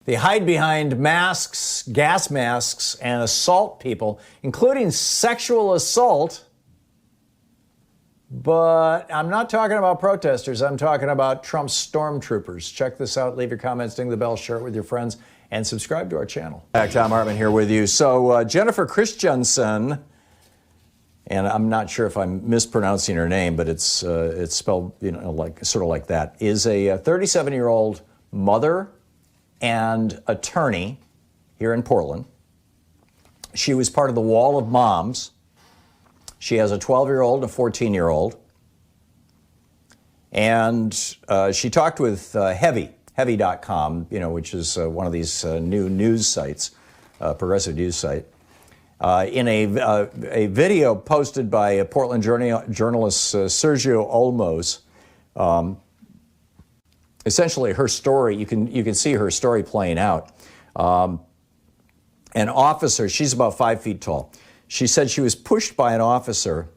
They hide behind masks, gas masks, and assault people, including sexual assault. But I'm not talking about protesters. I'm talking about Trump's stormtroopers. Check this out. Leave your comments, ding the bell, share it with your friends, and subscribe to our channel. Thom Hartmann here with you. So Jennifer Christensen, and I'm not sure if I'm mispronouncing her name, but it's spelled, like sort of like that, is a 37-year-old mother and attorney here in Portland. She was part of the Wall of Moms. She has a 12-year-old and a 14-year-old. And she talked with Heavy.com, which is one of these new news sites, progressive news site, in a video posted by a Portland journalist Sergio Olmos. Essentially, her story, you can see her story playing out. An officer, she's about 5 feet tall. She said she was pushed by an officer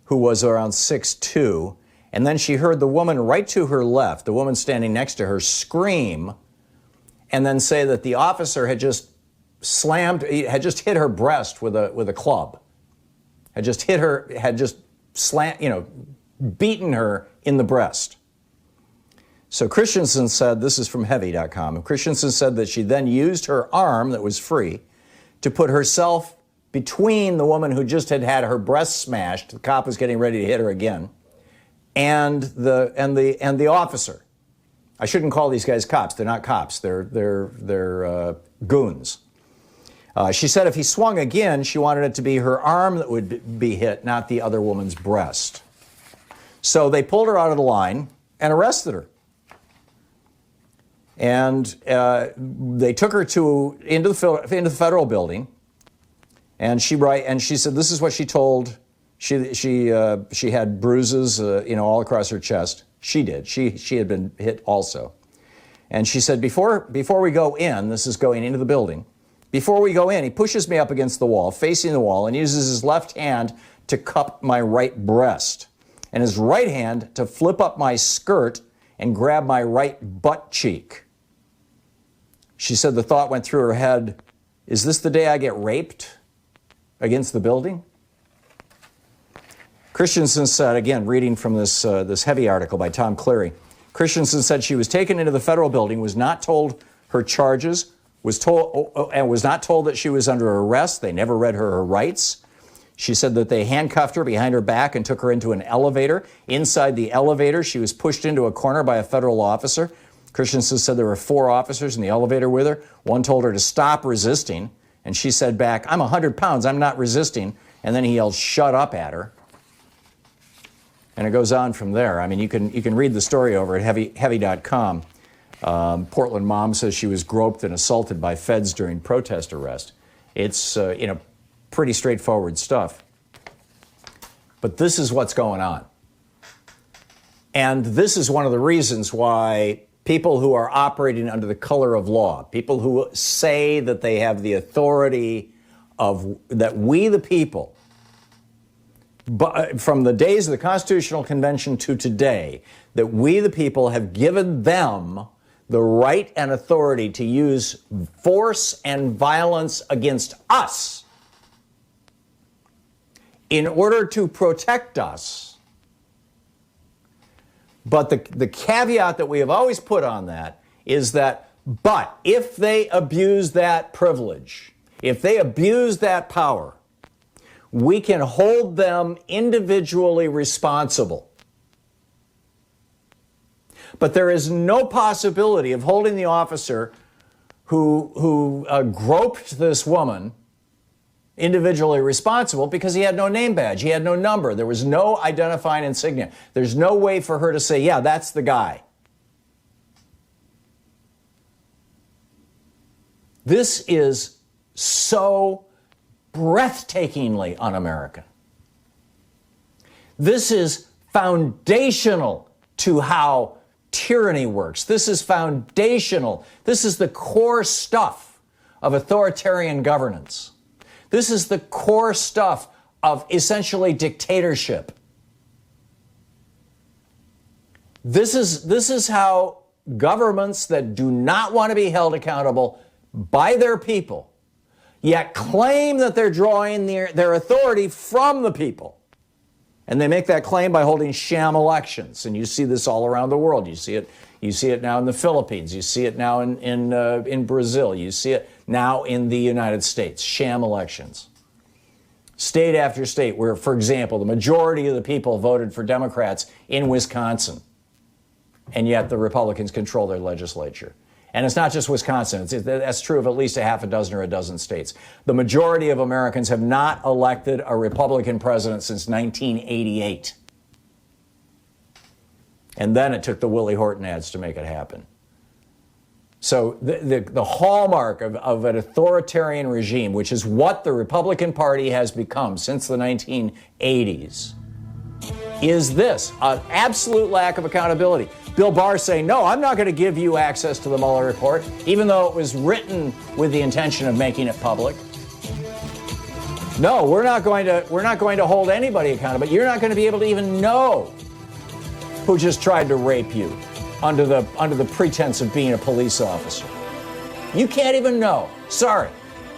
who was around 6'2", and then she heard the woman right to her left, the woman standing next to her, scream, and then say that the officer had just hit her breast with a club, had just beaten her in the breast. So Christensen said, this is from Heavy.com, Christensen said that she then used her arm that was free to put herself between the woman who just had her breast smashed, the cop was getting ready to hit her again, and the officer. I shouldn't call these guys cops. They're not cops. They're goons. She said if he swung again, she wanted it to be her arm that would be hit, not the other woman's breast. So they pulled her out of the line and arrested her. And they took her into the federal building. And she said this is what she told. She had bruises, all across her chest. She did. She had been hit also. And she said before we go in, this is going into the building. Before we go in, he pushes me up against the wall, facing the wall, and uses his left hand to cup my right breast, and his right hand to flip up my skirt and grab my right butt cheek. She said the thought went through her head, is this the day I get raped against the building? Christensen said, again, reading from this Heavy article by Tom Cleary, Christensen said she was taken into the federal building, was not told her charges, was not told that she was under arrest. They never read her rights. She said that they handcuffed her behind her back and took her into an elevator. Inside the elevator, she was pushed into a corner by a federal officer. Christensen said there were 4 officers in the elevator with her. One told her to stop resisting, and she said back, I'm 100 pounds, I'm not resisting. And then he yelled, shut up at her. And it goes on from there. I mean, you can read the story over at Heavy.com. Portland mom says she was groped and assaulted by feds during protest arrest. It's, pretty straightforward stuff. But this is what's going on. And this is one of the reasons why people who are operating under the color of law, people who say that they have the authority that we the people, but from the days of the Constitutional Convention to today, that we the people have given them the right and authority to use force and violence against us in order to protect us. But the caveat that we have always put on that is that, but if they abuse that privilege, if they abuse that power, we can hold them individually responsible. But there is no possibility of holding the officer who groped this woman individually responsible because he had no name badge. He had no number. There was no identifying insignia. There's no way for her to say, yeah, that's the guy. This is so breathtakingly un-American. This is foundational to how tyranny works. This is foundational. This is the core stuff of authoritarian governance. This is the core stuff of essentially dictatorship. This is how governments that do not want to be held accountable by their people, yet claim that they're drawing their authority from the people. And they make that claim by holding sham elections. And you see this all around the world. You see it now in the Philippines. You see it now in Brazil. You see it now in the United States. Sham elections. State after state where, for example, the majority of the people voted for Democrats in Wisconsin. And yet the Republicans control their legislature. And it's not just Wisconsin. That's true of at least a half a dozen or a dozen states. The majority of Americans have not elected a Republican president since 1988. And then it took the Willie Horton ads to make it happen. So the hallmark of an authoritarian regime, which is what the Republican Party has become since the 1980s, is this, an absolute lack of accountability. Bill Barr saying, no, I'm not going to give you access to the Mueller report, even though it was written with the intention of making it public. No, we're not going to hold anybody accountable. You're not going to be able to even know who just tried to rape you under the pretense of being a police officer. You can't even know. Sorry.